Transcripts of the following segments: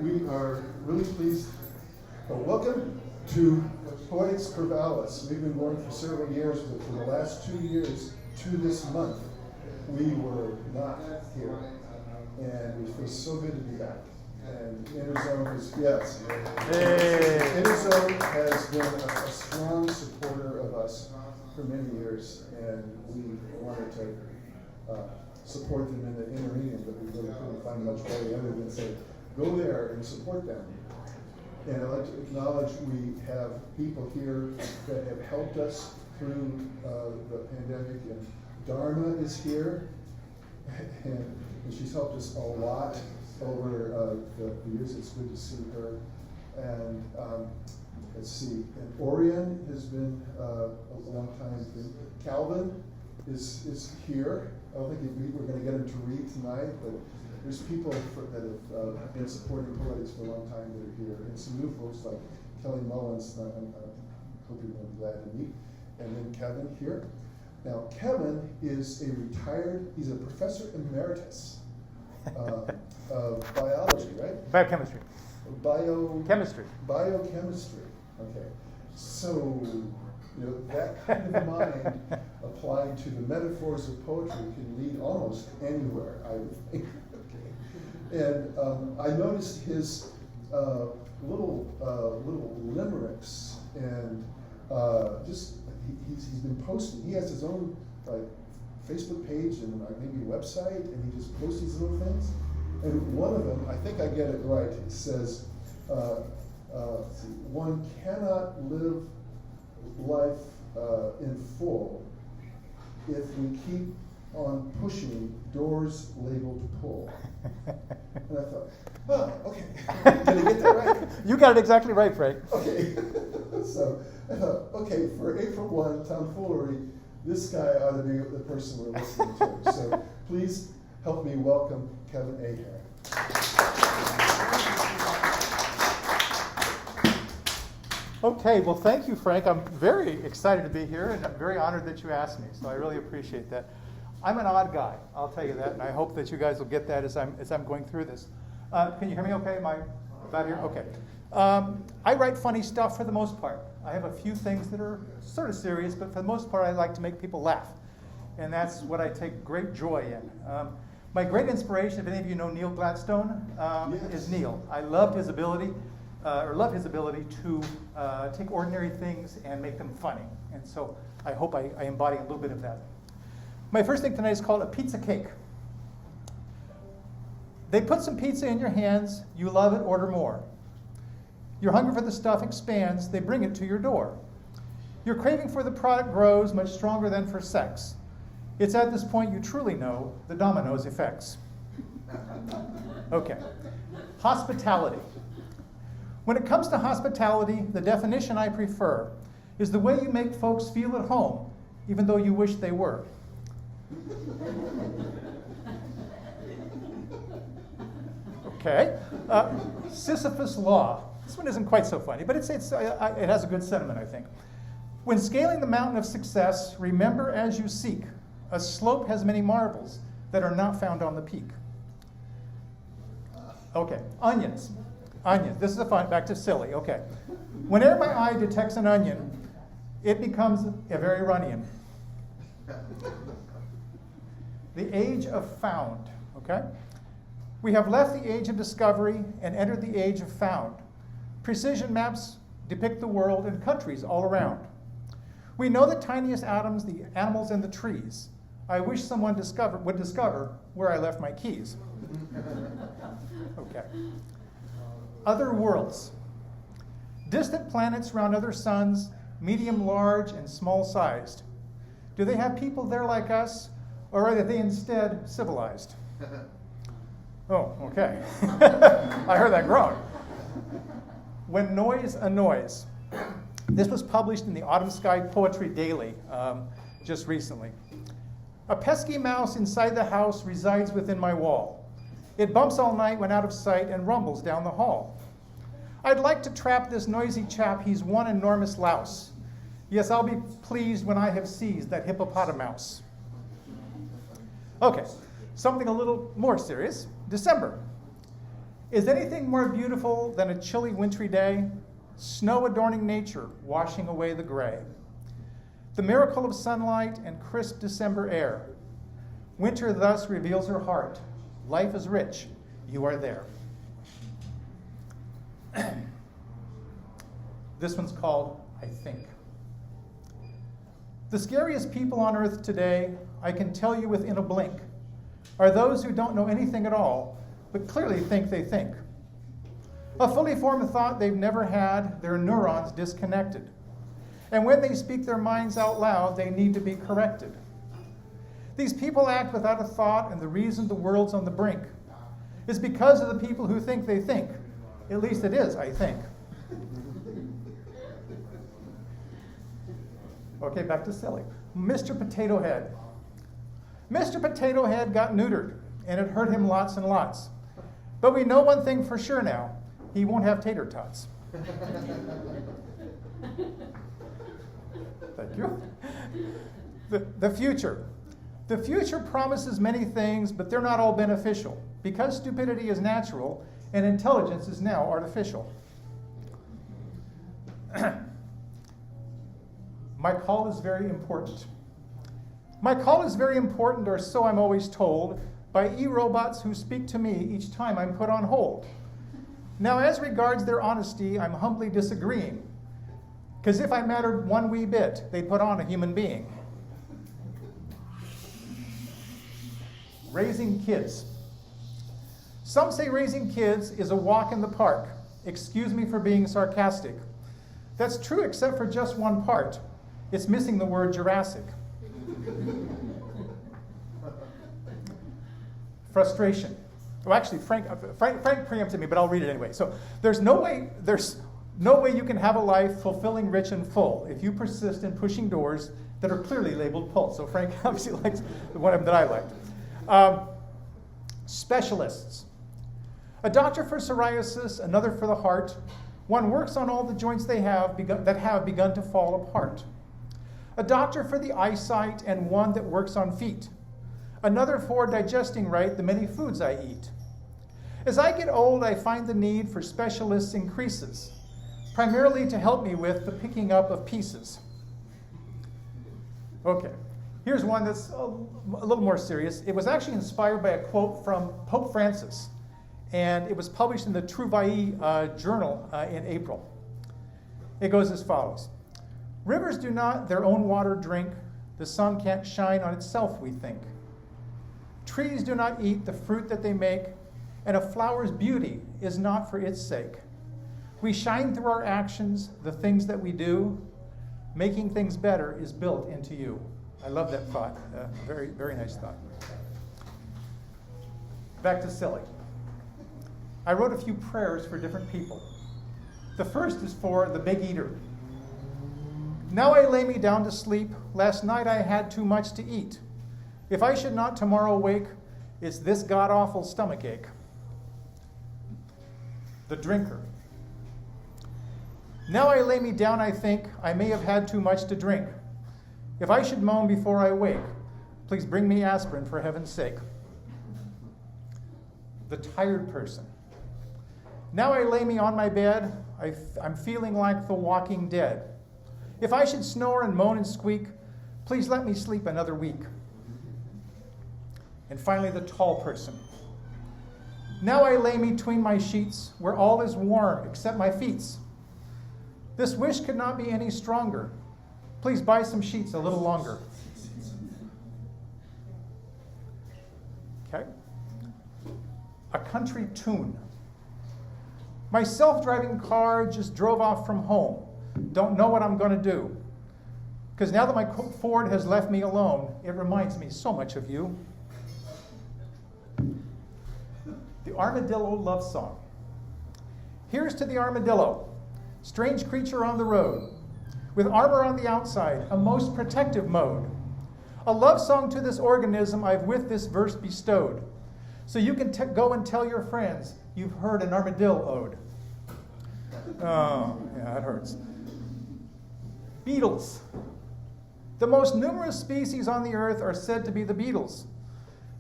We are really pleased. Welcome to Poetics of Corvallis. We've been going for several years, but for the last 2 years, to this month, we were not here. And it feels so good to be back. And Interzone is, yes. Hey. Interzone has been a strong supporter of us for many years, and we wanted to support them in the intermediate, but we really couldn't find much way other than say, go there and support them. And I'd like to acknowledge we have people here that have helped us through the pandemic, and Dharma is here, and she's helped us a lot over the years. It's good to see her. And let's see, and Orion has been a long time. Calvin is here. I don't think we're going to get him to read tonight, but there's people that have been supporting Poetics for a long time that are here, and some new folks like Kelly Mullins, I hope you're going to be glad to meet, and then Kevin here. Now, Kevin is he's a professor emeritus of biology, right? Biochemistry. Biochemistry. Okay. So, that kind of mind applied to the metaphors of poetry can lead almost anywhere, I would think. Okay. And I noticed his little limericks, and he's been posting. He has his own Facebook page and maybe website, and he just posts these little things. And one of them, I think I get it right, it says, one cannot live life in full if we keep on pushing doors labeled pull. And I thought, okay, did I get that right? You got it exactly right, Frank. Okay, so I thought, okay, for April 1 tomfoolery, this guy ought to be the person we're listening to. So please help me welcome Kevin Ahern. Okay, well, thank you, Frank. I'm very excited to be here, and I'm very honored that you asked me, so I really appreciate that. I'm an odd guy, I'll tell you that, and I hope that you guys will get that as I'm going through this. Can you hear me okay? Am I about here? Okay. I write funny stuff for the most part. I have a few things that are sort of serious, but for the most part, I like to make people laugh, and that's what I take great joy in. My great inspiration, if any of you know Neil Gladstone, Yes. is Neil. I love his ability to take ordinary things and make them funny. And so I hope I embody a little bit of that. My first thing tonight is called a pizza cake. They put some pizza in your hands, you love it, order more. Your hunger for the stuff expands, they bring it to your door. Your craving for the product grows much stronger than for sex. It's at this point you truly know the dominoes effects. Okay. Hospitality. When it comes to hospitality, the definition I prefer is the way you make folks feel at home, even though you wish they were. Okay. Sisyphus law. This one isn't quite so funny, but it has a good sentiment, I think. When scaling the mountain of success, remember as you seek, a slope has many marbles that are not found on the peak. Okay, onions. Onions. This is back to silly. Okay. Whenever my eye detects an onion, it becomes a very Runnian. The age of found. Okay? We have left the age of discovery and entered the age of found. Precision maps depict the world and countries all around. We know the tiniest atoms, the animals and the trees. I wish someone would discover where I left my keys. Okay. Other worlds. Distant planets round other suns, medium, large, and small sized. Do they have people there like us, or are they instead civilized? Oh, okay. I heard that groan. When noise annoys. This was published in the Autumn Sky Poetry Daily just recently. A pesky mouse inside the house resides within my wall. It bumps all night when out of sight and rumbles down the hall. I'd like to trap this noisy chap, he's one enormous louse. Yes, I'll be pleased when I have seized that hippopotamouse. Okay, something a little more serious. December. Is anything more beautiful than a chilly wintry day? Snow adorning nature, washing away the gray. The miracle of sunlight and crisp December air. Winter thus reveals her heart. Life is rich. You are there. This one's called I Think. The scariest people on earth today, I can tell you within a blink, are those who don't know anything at all, but clearly think they think. A fully formed thought they've never had, their neurons disconnected. And when they speak their minds out loud, they need to be corrected. These people act without a thought, and the reason the world's on the brink is because of the people who think they think. At least it is, I think. Okay, back to silly. Mr. Potato Head. Mr. Potato Head got neutered, and it hurt him lots and lots. But we know one thing for sure now. He won't have tater tots. Thank you. The future. The future promises many things, but they're not all beneficial, because stupidity is natural and intelligence is now artificial. My call is very important. My call is very important, or so I'm always told, by e-robots who speak to me each time I'm put on hold. Now, as regards their honesty, I'm humbly disagreeing, because if I mattered one wee bit, they'd put on a human being. Raising kids. Some say raising kids is a walk in the park. Excuse me for being sarcastic. That's true except for just one part. It's missing the word Jurassic. Frustration. Well, actually, Frank preempted me, but I'll read it anyway. So there's no way you can have a life fulfilling, rich, and full if you persist in pushing doors that are clearly labeled pull. So Frank obviously likes the one of them that I liked. Specialists. A doctor for psoriasis, another for the heart. One works on all the joints that have begun to fall apart. A doctor for the eyesight, and one that works on feet. Another for digesting right the many foods I eat. As I get old, I find the need for specialists increases, primarily to help me with the picking up of pieces. Okay, here's one that's a little more serious. It was actually inspired by a quote from Pope Francis, and it was published in the Trouvaille journal in April. It goes as follows. Rivers do not their own water drink. The sun can't shine on itself, we think. Trees do not eat the fruit that they make, and a flower's beauty is not for its sake. We shine through our actions, the things that we do. Making things better is built into you. I love that thought. Very, very nice thought. Back to silly. I wrote a few prayers for different people. The first is for the big eater. Now I lay me down to sleep. Last night I had too much to eat. If I should not tomorrow wake, it's this god-awful stomachache. The drinker. Now I lay me down, I think, I may have had too much to drink. If I should moan before I wake, please bring me aspirin for heaven's sake. The tired person. Now I lay me on my bed, I'm feeling like the walking dead. If I should snore and moan and squeak, please let me sleep another week. And finally, the tall person. Now I lay me 'tween my sheets, where all is warm except my feets. This wish could not be any stronger. Please buy some sheets a little longer. Okay. A country tune. My self-driving car just drove off from home. Don't know what I'm going to do. Because now that my Ford has left me alone, it reminds me so much of you. The Armadillo Love Song. Here's to the armadillo, strange creature on the road, with armor on the outside, a most protective mode. A love song to this organism I've with this verse bestowed, so you can go and tell your friends you've heard an armadillo ode. Oh, yeah, that hurts. Beetles. The most numerous species on the earth are said to be the beetles.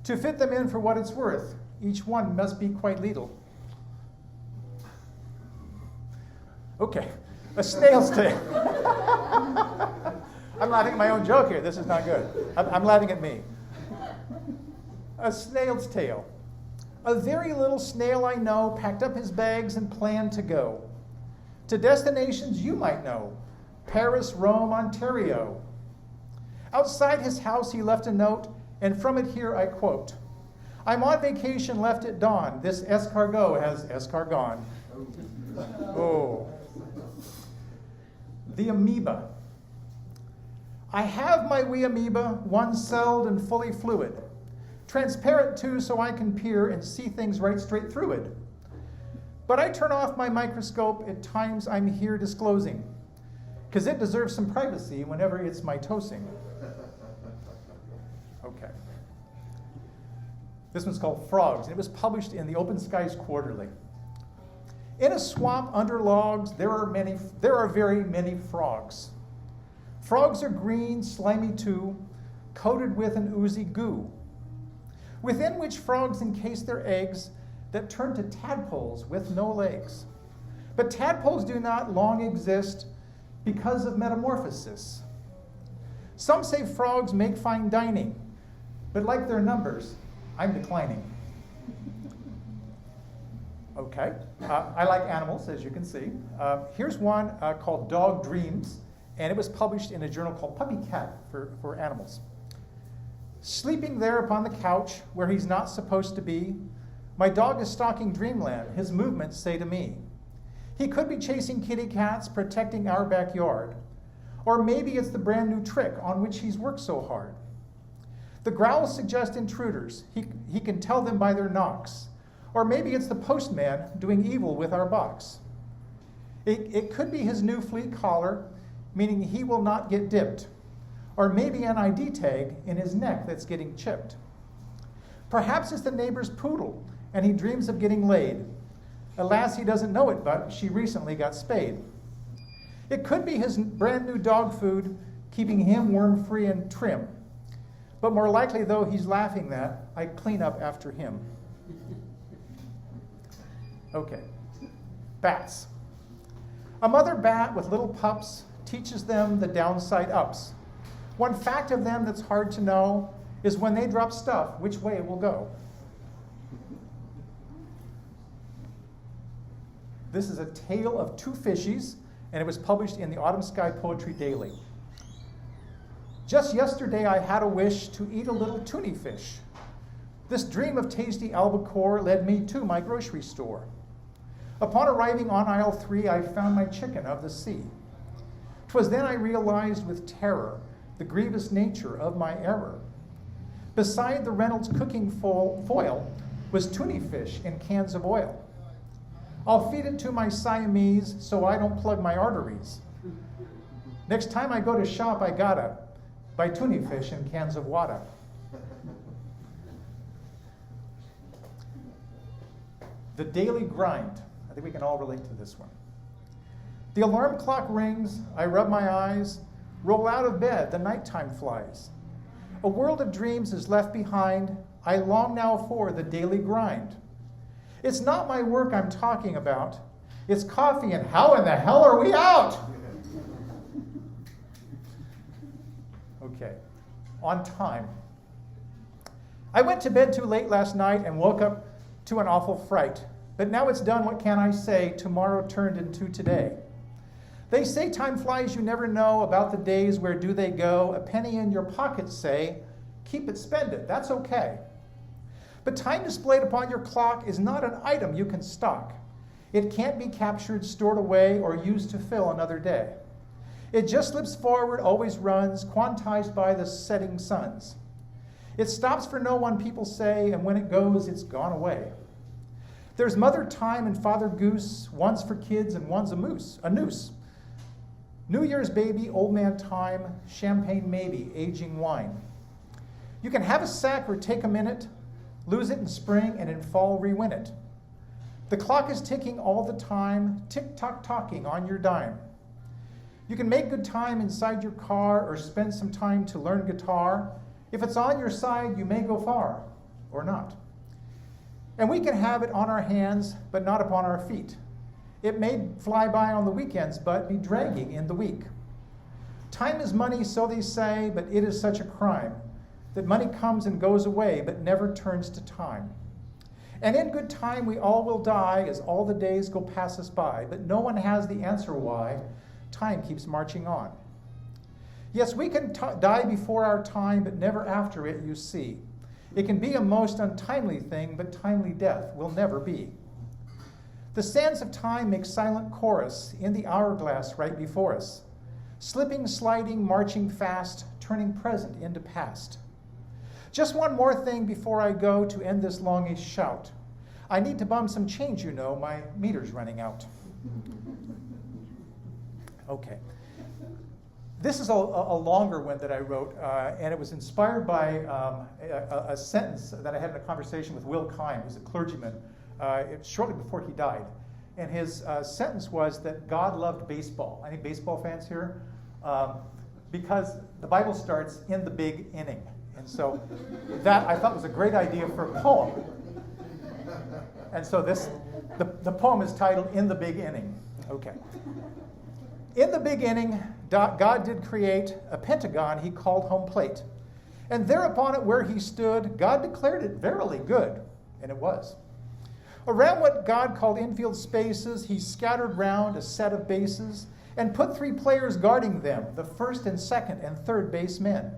To fit them in for what it's worth, each one must be quite lethal. Okay, a snail's tail. I'm laughing at my own joke here. This is not good. I'm laughing at me. A snail's tail. A very little snail I know packed up his bags and planned to go to destinations you might know: Paris, Rome, Ontario. Outside his house he left a note, and from it here I quote: "I'm on vacation, left at dawn. This escargot has escargon." Oh. The amoeba. I have my wee amoeba, one-celled and fully fluid. Transparent too, so I can peer and see things right straight through it. But I turn off my microscope at times I'm here disclosing, because it deserves some privacy whenever it's mitosing. Okay. This one's called Frogs, and it was published in the Open Skies Quarterly. In a swamp under logs, there are very many frogs. Frogs are green, slimy too, coated with an oozy goo, within which frogs encase their eggs that turn to tadpoles with no legs. But tadpoles do not long exist because of metamorphosis. Some say frogs make fine dining, but like their numbers, I'm declining. Okay, I like animals, as you can see. Here's one called Dog Dreams, and it was published in a journal called Puppy Cat for animals. Sleeping there upon the couch where he's not supposed to be, my dog is stalking dreamland, his movements say to me. He could be chasing kitty cats, protecting our backyard. Or maybe it's the brand new trick on which he's worked so hard. The growls suggest intruders, he can tell them by their knocks. Or maybe it's the postman doing evil with our box. It could be his new fleet collar, meaning he will not get dipped. Or maybe an ID tag in his neck that's getting chipped. Perhaps it's the neighbor's poodle, and he dreams of getting laid. Alas, he doesn't know it, but she recently got spayed. It could be his brand new dog food, keeping him worm-free and trim. But more likely, though, he's laughing that I clean up after him. Okay, bats. A mother bat with little pups teaches them the downside ups. One fact of them that's hard to know is when they drop stuff, which way it will go. This is a tale of two fishies, and it was published in the Autumn Sky Poetry Daily. Just yesterday I had a wish to eat a little tunny fish. This dream of tasty albacore led me to my grocery store. Upon arriving on aisle 3, I found my chicken of the sea. 'Twas then I realized with terror the grievous nature of my error. Beside the Reynolds cooking foil was tunny fish in cans of oil. I'll feed it to my Siamese so I don't plug my arteries. Next time I go to shop, I gotta buy tunny fish in cans of water. The daily grind. I think we can all relate to this one. The alarm clock rings, I rub my eyes, roll out of bed, the nighttime flies. A world of dreams is left behind, I long now for the daily grind. It's not my work I'm talking about, it's coffee and how in the hell are we out? Okay, on time. I went to bed too late last night and woke up to an awful fright. But now it's done, what can I say? Tomorrow turned into today. They say time flies, you never know about the days, where do they go? A penny in your pocket, say, keep it, spend it, that's okay. But time displayed upon your clock is not an item you can stock. It can't be captured, stored away, or used to fill another day. It just slips forward, always runs, quantized by the setting suns. It stops for no one, people say, and when it goes, it's gone away. There's Mother Time and Father Goose, one's for kids and one's a noose. New Year's baby, old man time, champagne maybe, aging wine. You can have a sack or take a minute, lose it in spring and in fall re-win it. The clock is ticking all the time, tick-tock talking on your dime. You can make good time inside your car or spend some time to learn guitar. If it's on your side, you may go far, or not. And we can have it on our hands, but not upon our feet. It may fly by on the weekends, but be dragging in the week. Time is money, so they say, but it is such a crime that money comes and goes away, but never turns to time. And in good time we all will die as all the days go pass us by, but no one has the answer why time keeps marching on. Yes, we can die before our time, but never after it, you see. It can be a most untimely thing, but timely death will never be. The sands of time make silent chorus in the hourglass right before us, slipping, sliding, marching fast, turning present into past. Just one more thing before I go to end this longish shout. I need to bum some change, you know, my meter's running out. Okay. This is a longer one that I wrote, and it was inspired by a sentence that I had in a conversation with Will Kime, who's a clergyman, shortly before he died. And his sentence was that God loved baseball. Any baseball fans here? Because the Bible starts in the big inning. And so that I thought was a great idea for a poem. And so the poem is titled In the Big Inning. Okay. In the big inning, God did create a pentagon he called home plate. And there upon it where he stood, God declared it verily good. And it was. Around what God called infield spaces, he scattered round a set of bases and put 3 players guarding them, the first and second and third basemen.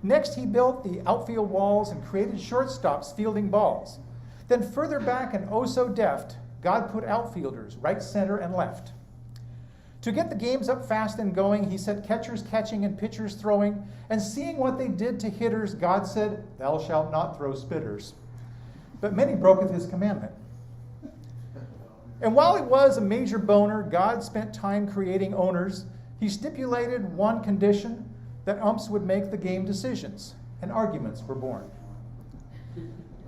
Next, he built the outfield walls and created shortstops fielding balls. Then further back and oh so deft, God put outfielders right, center, and left. To get the games up fast and going, he set catchers catching and pitchers throwing, and seeing what they did to hitters, God said, "Thou shalt not throw spitters." But many broketh his commandment. And while it was a major boner, God spent time creating owners. He stipulated one condition, that umps would make the game decisions, and arguments were born.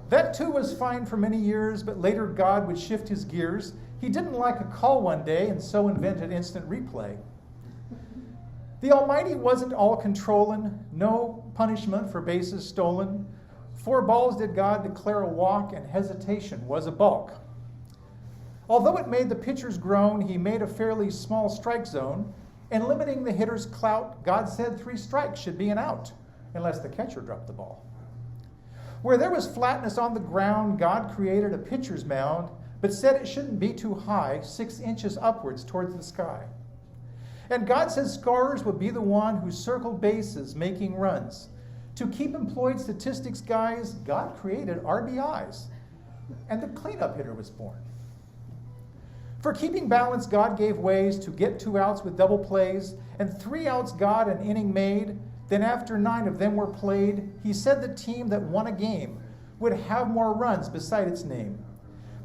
That too was fine for many years, but later God would shift his gears. He didn't like a call one day, and so invented instant replay. The Almighty wasn't all controlling, no punishment for bases stolen. 4 balls did God declare a walk, and hesitation was a balk. Although it made the pitchers groan, he made a fairly small strike zone, and limiting the hitter's clout, God said 3 strikes should be an out, unless the catcher dropped the ball. Where there was flatness on the ground, God created a pitcher's mound, but said it shouldn't be too high, 6 inches upwards towards the sky. And God said scorers would be the one who circled bases, making runs. To keep employed statistics guys, God created RBIs, and the cleanup hitter was born. For keeping balance, God gave ways to get 2 outs with double plays, and 3 outs God an inning made. Then after 9 of them were played, he said the team that won a game would have more runs beside its name.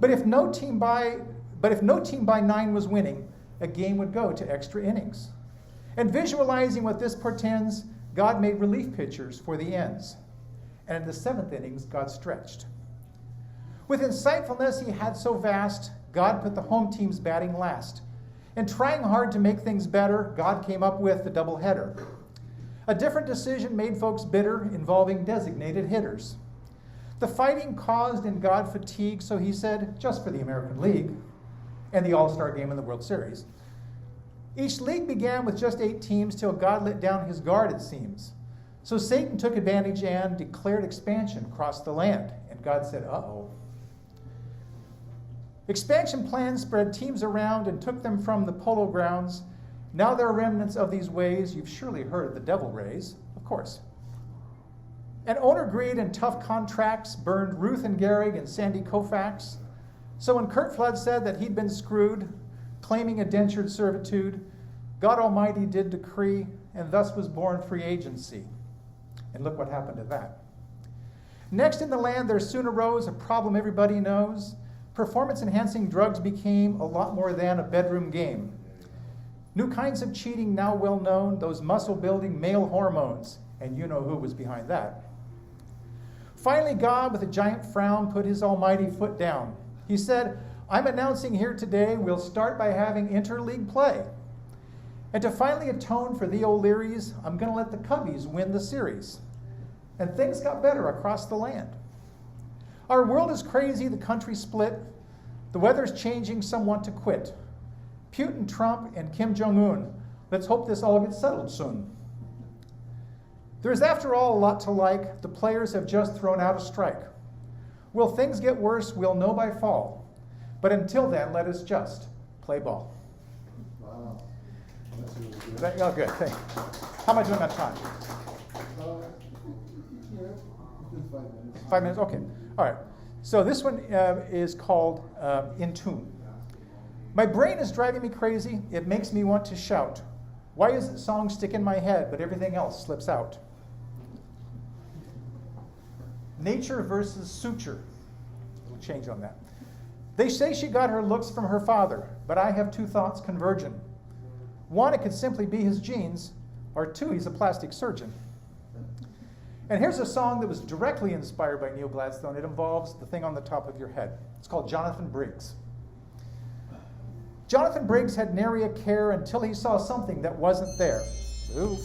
But if no team by 9 was winning, a game would go to extra innings. And visualizing what this portends, God made relief pitchers for the ends. And in the 7th innings, God stretched. With insightfulness he had so vast, God put the home teams batting last. And trying hard to make things better, God came up with the doubleheader. A different decision made folks bitter, involving designated hitters. The fighting caused in God fatigue, so he said, just for the American League and the All-Star game in the World Series. Each league began with just 8 teams till God let down his guard, it seems. So Satan took advantage and declared expansion across the land. And God said, uh-oh. Expansion plans spread teams around and took them from the polo grounds. Now there are remnants of these ways. You've surely heard of the Devil Rays, of course. And owner greed and tough contracts burned Ruth and Gehrig and Sandy Koufax. So when Kurt Flood said that he'd been screwed, claiming indentured servitude, God Almighty did decree, and thus was born free agency. And look what happened to that. Next in the land, there soon arose a problem everybody knows. Performance-enhancing drugs became a lot more than a bedroom game. New kinds of cheating now well known, those muscle-building male hormones, and you know who was behind that. Finally, God, with a giant frown, put his almighty foot down. He said, I'm announcing here today we'll start by having interleague play. And to finally atone for the O'Learys, I'm going to let the Cubbies win the series. And things got better across the land. Our world is crazy, the country split. The weather's changing, some want to quit. Putin, Trump, and Kim Jong-un. Let's hope this all gets settled soon. There is, after all, a lot to like. The players have just thrown out a strike. Will things get worse? We'll know by fall. But until then, let us just play ball. Wow. That's really good. Oh, good. Thank you. How am I doing on time? Yeah, within 5 minutes. 5 minutes? Okay. All right. So this one is called In Tune. My brain is driving me crazy. It makes me want to shout. Why isn't song stick in my head, but everything else slips out? Nature versus suture. We'll change on that. They say she got her looks from her father, but I have two thoughts converging. One, it could simply be his genes, or two, he's a plastic surgeon. And here's a song that was directly inspired by Neil Gladstone. It involves the thing on the top of your head. It's called Jonathan Briggs. Jonathan Briggs had nary a care until he saw something that wasn't there. Ooh.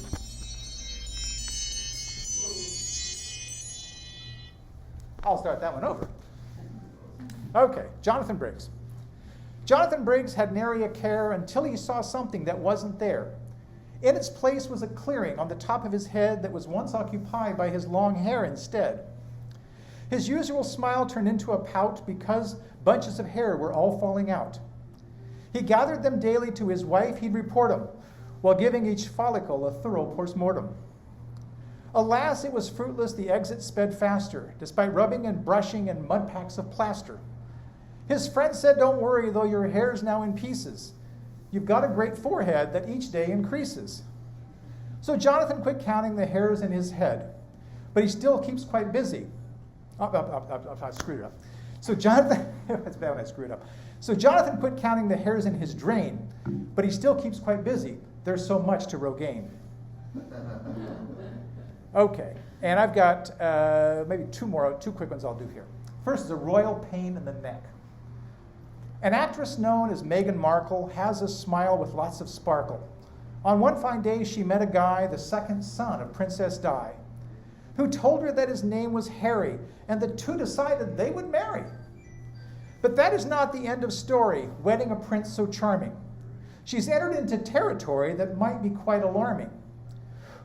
I'll start that one over. Okay, Jonathan Briggs. Jonathan Briggs had nary a care until he saw something that wasn't there. In its place was a clearing on the top of his head that was once occupied by his long hair instead. His usual smile turned into a pout because bunches of hair were all falling out. He gathered them daily to his wife, he'd report them, while giving each follicle a thorough postmortem. Alas, it was fruitless, the exit sped faster, despite rubbing and brushing and mud packs of plaster. His friend said, don't worry, though your hair's now in pieces. You've got a great forehead that each day increases. So Jonathan quit counting the hairs in his head, but he still keeps quite busy. I screwed it up. So Jonathan, that's bad when I screw it up. So Jonathan quit counting the hairs in his drain, but he still keeps quite busy. There's so much to Rogaine. Okay, and I've got maybe two quick ones I'll do here. First is a royal pain in the neck. An actress known as Meghan Markle has a smile with lots of sparkle. On one fine day, she met a guy, the second son of Princess Di, who told her that his name was Harry, and the two decided they would marry. But that is not the end of story, wedding a prince so charming. She's entered into territory that might be quite alarming.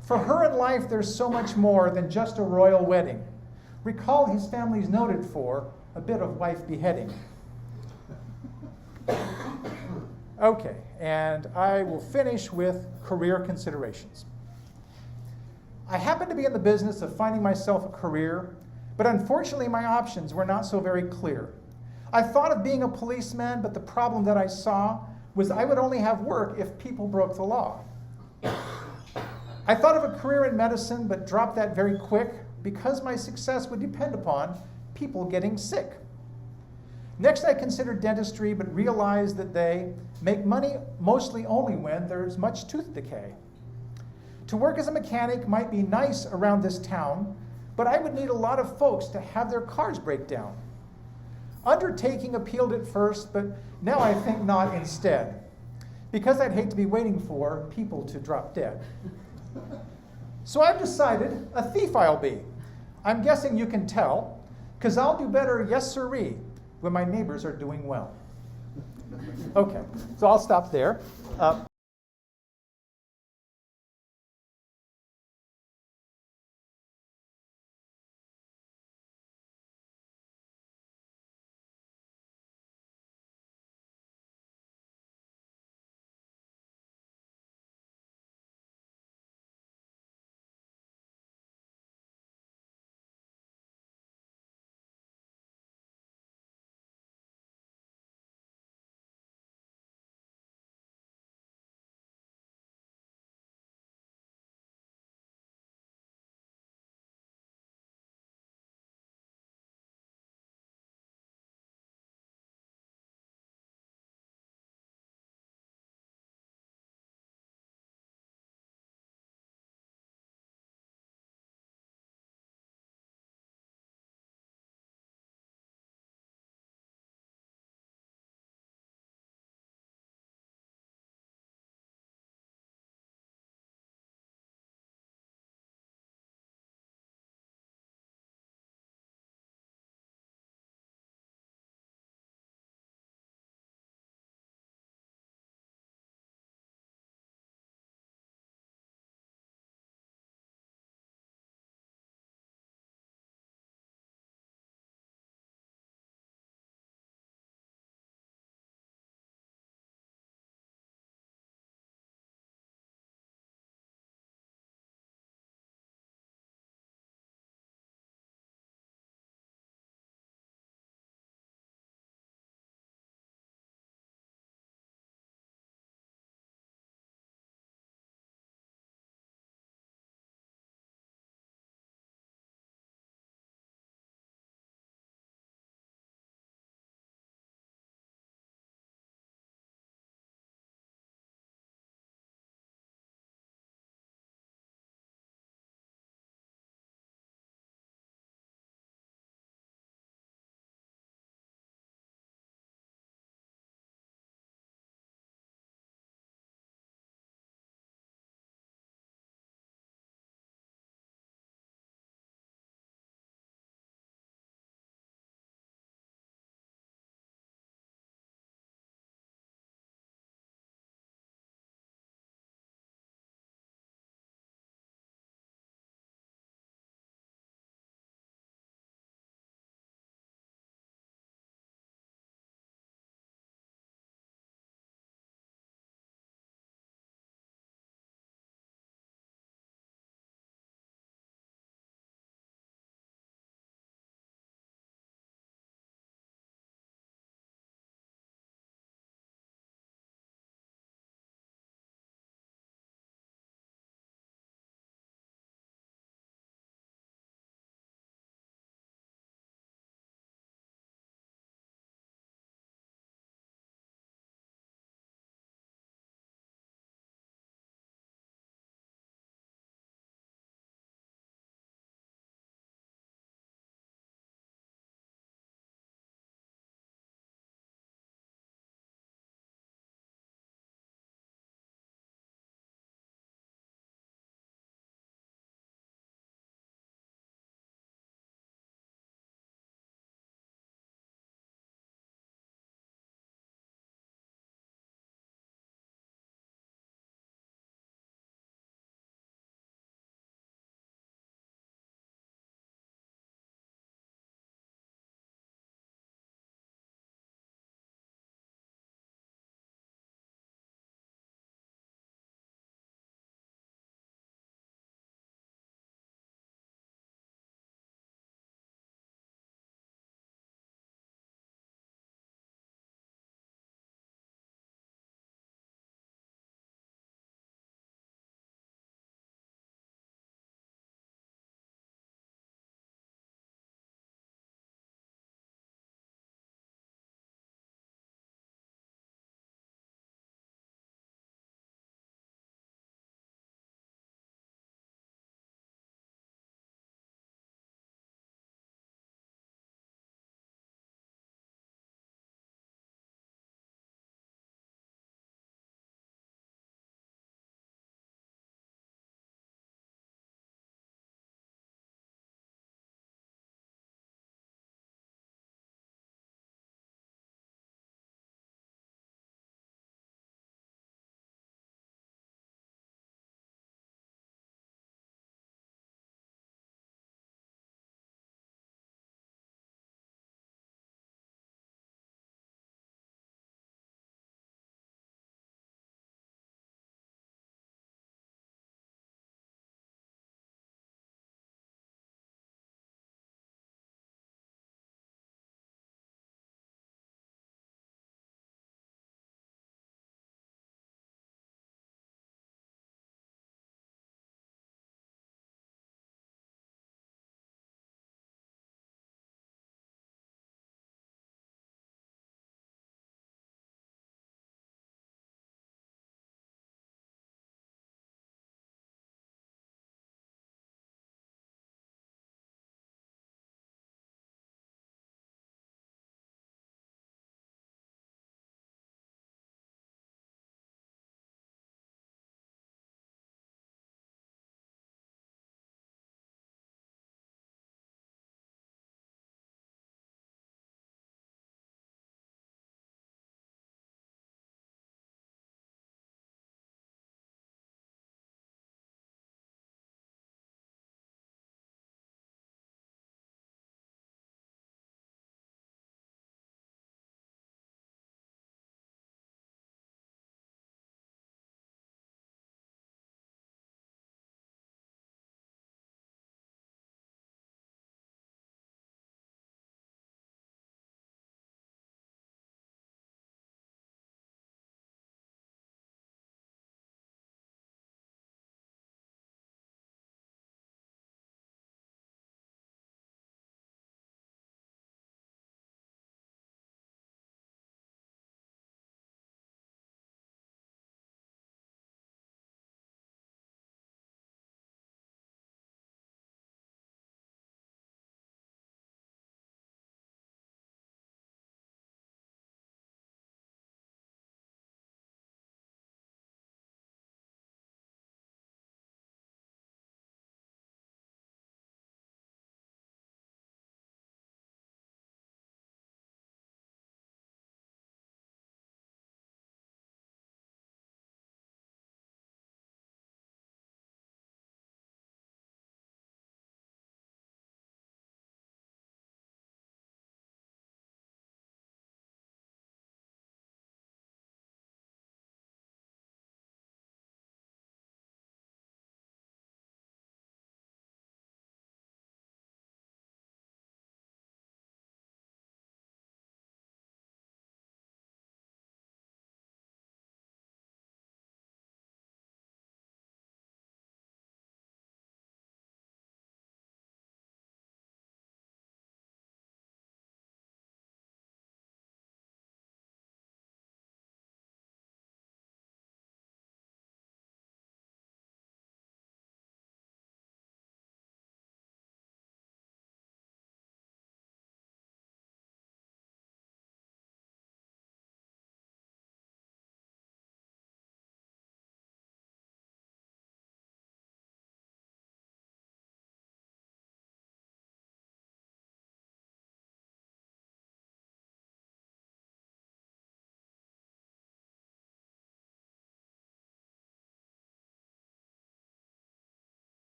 For her in life, there's so much more than just a royal wedding. Recall his family's noted for a bit of wife beheading. Okay, and I will finish with career considerations. I happen to be in the business of finding myself a career, but unfortunately my options were not so very clear. I thought of being a policeman, but the problem that I saw was I would only have work if people broke the law. I thought of a career in medicine, but dropped that very quick because my success would depend upon people getting sick. Next, I considered dentistry, but realized that they make money mostly only when there's much tooth decay. To work as a mechanic might be nice around this town, but I would need a lot of folks to have their cars break down. Undertaking appealed at first, but now I think not instead, because I'd hate to be waiting for people to drop dead. So I've decided a thief I'll be. I'm guessing you can tell, because I'll do better, yes sirree, when my neighbors are doing well. Okay, so I'll stop there.